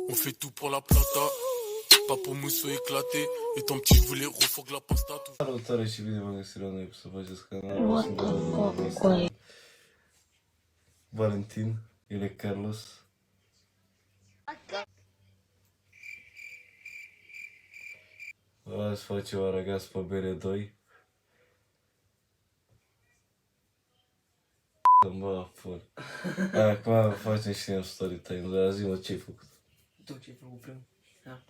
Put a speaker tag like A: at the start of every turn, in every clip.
A: On fait tout pour la plata. Pas pour mousseau éclaté. Étant petit, je voulais refoc la pasta.
B: Salutare și bine v-am găsit la noi să faceți canalul. Sunt de Instagram. Valentin, el e Carlos. Azi face o aragaz pe bere 2. Să-mi bă, fără. Acum facem și noi story time, dar zi-mă ce-ai făcut.
C: Tu ce-ai făcut primul? Da.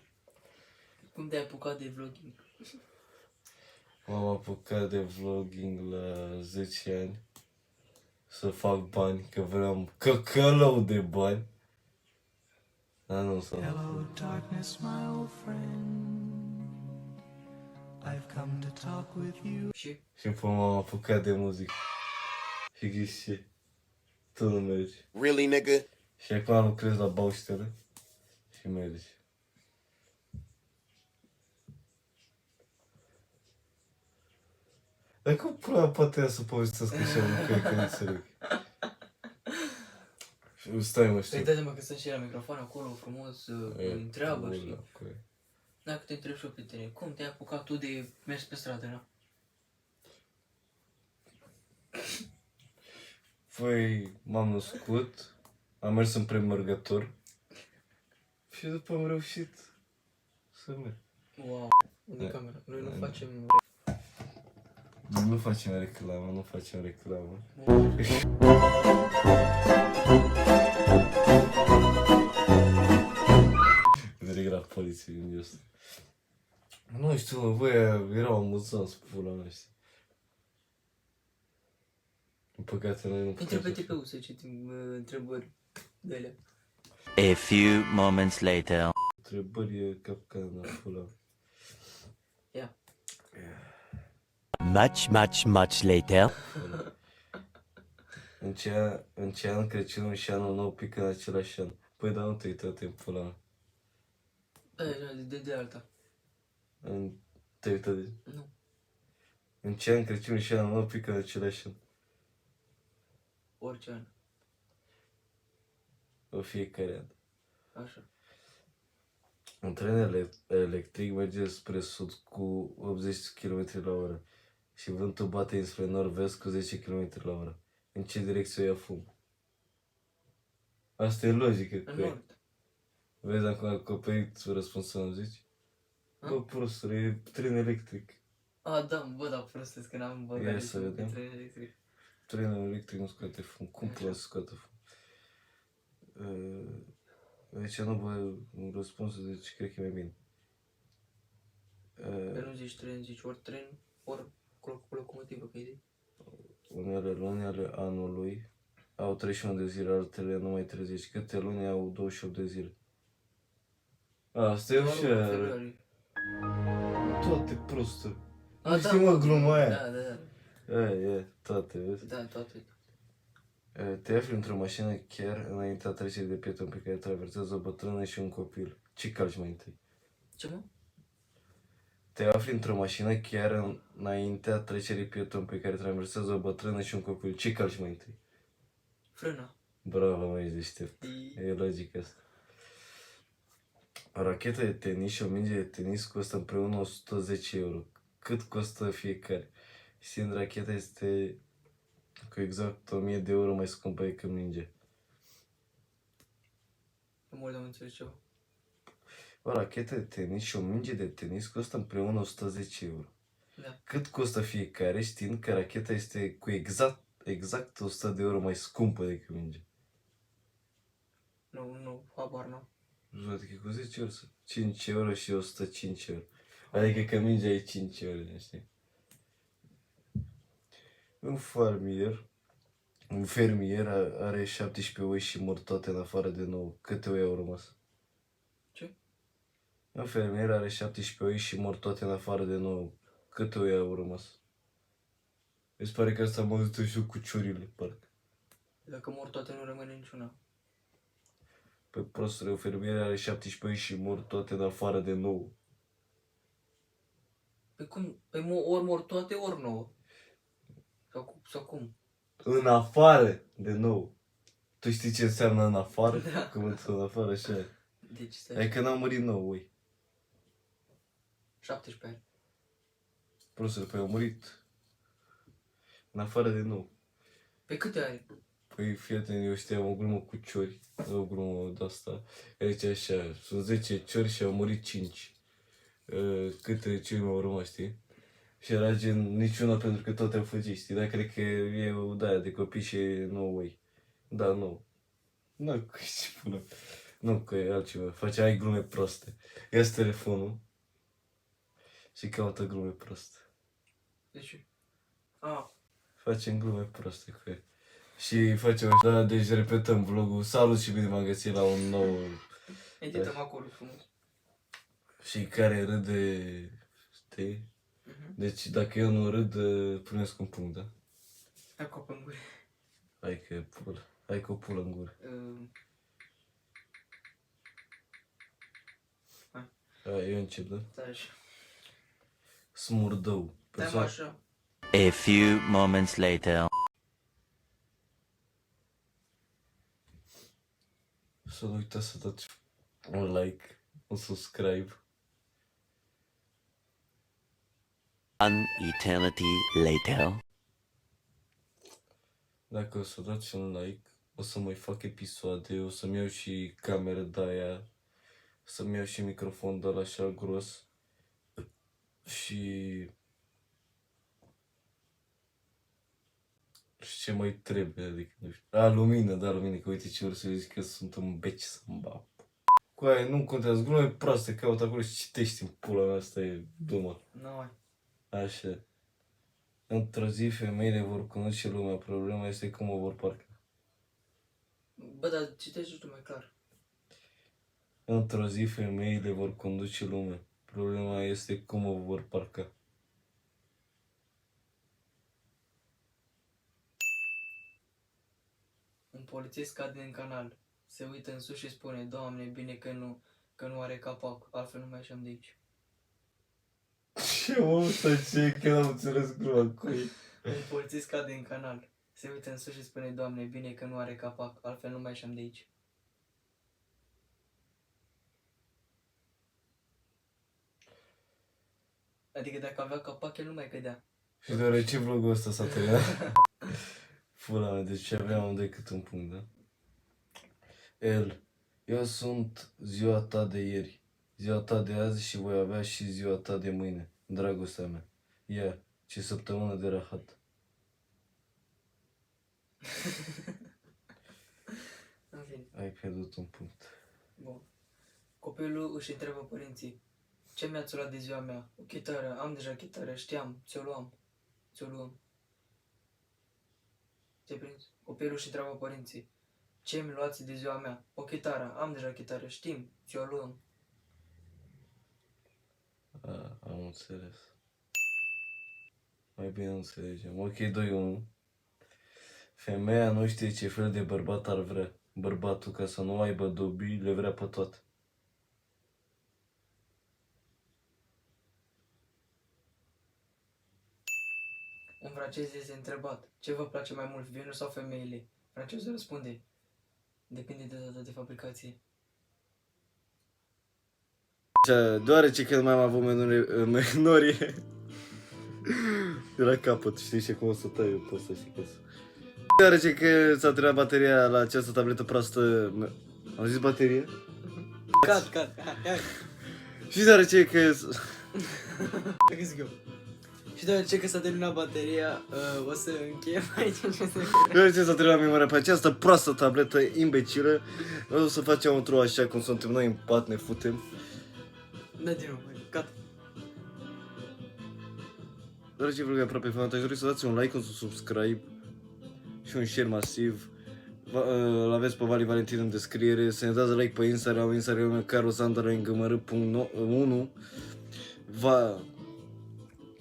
C: Cum te-ai apucat de vlogging?
B: M-am apucat de vlogging la 10 ani. Să fac bani, că vreau căcălău de bani. Dar nu s-a
D: Hello, darkness, my old friend. I've come to talk with you.
C: Și?
B: Și apoi m-am apucat de muzică. Și ghiși ce? Tu nu mergi.
E: Really, nigga?
B: Și acum lucrez la Bauștere. Și mergi. Dar cum pula poate să povestesc așa lucruri că nu înțeleg? Stai mă, știu.
C: Păi dai seama că sunt și la microfon acolo frumos, întreabă,
B: bun,
C: știi?
B: okay.
C: Dacă te întreb și eu pe tine, cum te-ai apucat tu de mers pe stradă, na?
B: Păi, m-am născut, am mers în premergător și după am reușit să merg.
C: Wow, unde e camera? Noi nu facem...
B: Noi nu facem reclamă, nu facem reclamă. Direct la poliție din asta. Nu știu, mă, voi erau amuzanți pe pula mea, știi? În păcate noi nu putem să
C: Întrebe-te să citim întrebări de alea.
F: A few moments later.
B: întrebări e capcana, pula mea.
C: Ia.
F: Much later.
B: În ce an Crăciunul și anul nou pică în același an? Păi dar nu te uita în pula mea.
C: De alta.
B: Te uită de...
C: Nu.
B: În ce an Crăciunul și anul nou pică în același an?
C: Orice an.
B: O fiecare an.
C: Așa.
B: Un tren electric merge spre sud cu 80 km la oră și vântul bate înspre nord-vest cu 10 km la oră. În ce direcție o ia fum? Asta e logică.
C: În nord.
B: Vezi acum acoperit răspunsul, nu zici? Bă, prostule, e tren electric.
C: Da, bă, da, prostesc că n-am băgat.
B: Ia să vedem.
C: Tren electric.
B: Trenul electric nu scoate fum. Cum poate să scoate fum? Aici nu bă, un răspuns, deci cred că e mai bine.
C: Că nu zici tren, zici ori tren, ori cu locomotivă, că idei.
B: Unele luni ale anului au 31 de zile, altele numai 30. Câte luni au 28 de zile? Asta e ușor. Toate prostă. Nu știi mă gluma aia.
C: Da.
B: E, toate, vezi?
C: Da, toate.
B: Te afli într-o mașină chiar înaintea trecerii de pieton pe care traversează o bătrână și un copil. Ce calci mai întâi?
C: Ce mă?
B: Te afli într-o mașină chiar înaintea trecerii pieton pe care traversează o bătrână și un copil. Ce calci mai întâi?
C: Frâna.
B: Bravo, mă, ești deștept. E logică asta. O rachetă de tenis și o minge de tenis costă împreună 110 euro. Cât costă fiecare? Știind, racheta este cu exact 1000 de euro mai scumpă decât minge.
C: Nu mă am înțeles ceva.
B: O rachetă de tenis și o minge de tenis costă împreună 110 euro.
C: Da.
B: Cât costă fiecare, știind că racheta este cu exact 100 de euro mai scumpă decât minge?
C: Nu, habar n-am.
B: Adică cu 10 euro, 5 euro și 105 euro. Adică că mingea e 5 euro, știi? Un fermier are 17 oi și mor toate în afară de 9. Câte oi au rămas?
C: Ce?
B: Un fermier are 17 oi și mor toate în afară de 9. Câte oi au rămas? Mi se pare că asta mă ajută și eu cu ciorile, parcă.
C: Dacă mor toate, nu rămâne niciuna.
B: Păi prostule, un fermier are 17 oi și mor toate în afară de 9.
C: Păi cum? Păi ori mor toate, ori 9. Sau cum?
B: În afară de 9. Tu știi ce înseamnă în afară?
C: Da.
B: Cuvântul în afară, așa e.
C: Deci stai
B: Adică n-am murit 9 oi.
C: 17 ani.
B: Prostule, păi au murit în afară de 9.
C: Pe câte ai?
B: Păi, fii atent, eu știam o glumă cu ciori, o glumă de-asta, care zicea așa, sunt 10 ciori și au murit 5. Câte ciori mi-au rămas, știi? Și era gen niciuna pentru că toate au fugit, știi? Dar cred că e o de-aia de copii și 9 oi. Da, 9. Nu, că ce bună. Nu, că e altceva. Face ai glume proste. Ia telefonul și caută glume proste.
C: Deci... Ah,
B: Facem glume proste cu el. Și facem așa, da, deci repetăm vlogul. Salut și bine m-am găsit la un nou...
C: edităm acolo frumos.
B: Și care râde, știi? Deci dacă eu nu râd, primesc un punct, da?
C: Hai cu apă în gură.
B: Hai că pulă. Hai că o pulă în gură. Hai, eu încep, da?
C: Stai așa.
B: Smurdău.
C: Stai mă așa.
F: A few moments later.
B: Să nu uitați să dați un like, un subscribe.
F: An eternity later.
B: Dacă o să dați un like, o să mai fac episoade, o să-mi iau și cameră de-aia, să-mi iau și microfon de ăla așa gros și ce mai trebuie, adică nu știu. Lumină, da, lumină, că uite ce vreau să zic că sunt un beci să-mi bap. Cu aia nu contează, glume proaste, caută acolo și citești în pula mea, asta e dumă.
C: Nu ai.
B: Așa. Într-o zi femeile vor cunoaște lumea, problema este cum o vor parca.
C: Bă, dar citești tu mai clar.
B: Într-o zi femeile vor conduce lumea, problema este cum o vor parca.
C: Un polițist cade în canal. Se uită în sus și spune, Doamne, bine că nu are capac, altfel nu mai ieșeam de aici.
B: Ce mă, ce că n-am înțeles gluma cu ei.
C: Un polițist cade în canal. Se uită în sus și spune, Doamne, bine că nu are capac, altfel nu mai ieșeam de aici. Adică dacă avea capac, el nu mai cădea.
B: Și deoarece vlogul ăsta s-a terminat. Pula mea, deci aveam decât un punct, da? Eu sunt ziua ta de ieri, ziua ta de azi și voi avea și ziua ta de mâine, dragostea mea. Ia, ce săptămână de rahat.
C: În fine.
B: Ai pierdut un punct.
C: Bun. Copilul își întreabă părinții, ce mi-ați luat de ziua mea? O chitară, am deja chitară, știam, ți-o luăm. Ți-o luăm. Te-ai prins? Copilul își întreabă părinții, ce mi luați de ziua mea? O chitară, am deja chitară, știm, ți-o luăm.
B: Am înțeles. Mai bine înțelegem. Ok, 2-1. Femeia nu știe ce fel de bărbat ar vrea. Bărbatul, ca să nu aibă dubii, le vrea pe toate.
C: Un francez este întrebat, ce vă place mai mult, vinul sau femeile? Francezul răspunde, depinde de data de fabricație.
B: Deoarece când mai am avut menorie de la capăt, știi și cum o să tai eu pe ăsta și cum să... Deoarece că s-a terminat bateria la această tabletă proastă... Am zis baterie?
C: Cat, hai.
B: Și deoarece că...
C: Dacă zic eu. Și deoarece că s-a terminat bateria, o să încheiem aici.
B: Deoarece s-a terminat memoria pe această proastă tabletă imbecilă, o să facem un așa cum suntem noi în pat, ne futem.
C: Da, din nou, gata.
B: Deoarece vlogul e aproape final, aș dori să dați un like, un subscribe și un share masiv. Îl aveți pe Vali Valentin în descriere, să ne dați like pe Instagram meu carlosandra.1.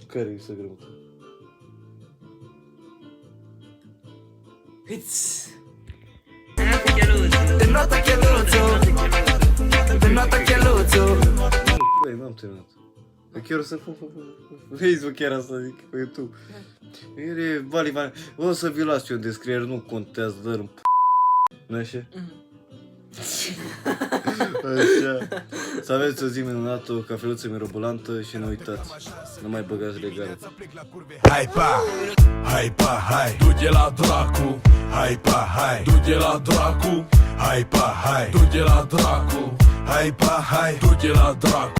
B: Care e să greu?
C: Hits!
B: Băi, n-am terminat. Chiar o să... Vezi, chiar asta zic pe YouTube. E Vali Valentin. O să vi las eu în descriere, nu contează, dă-l în p***. Nu așa? Așa. Să aveți o zi minunată, o cafeluță mirobolantă și nu uitați, nu mai băgați legale.
E: Hai pa, hai pa, hai, du-te la dracu. Hai pa, hai, du-te la dracu. Hai pa, hai, du-te la dracu. Hai pa, hai, du-te la dracu.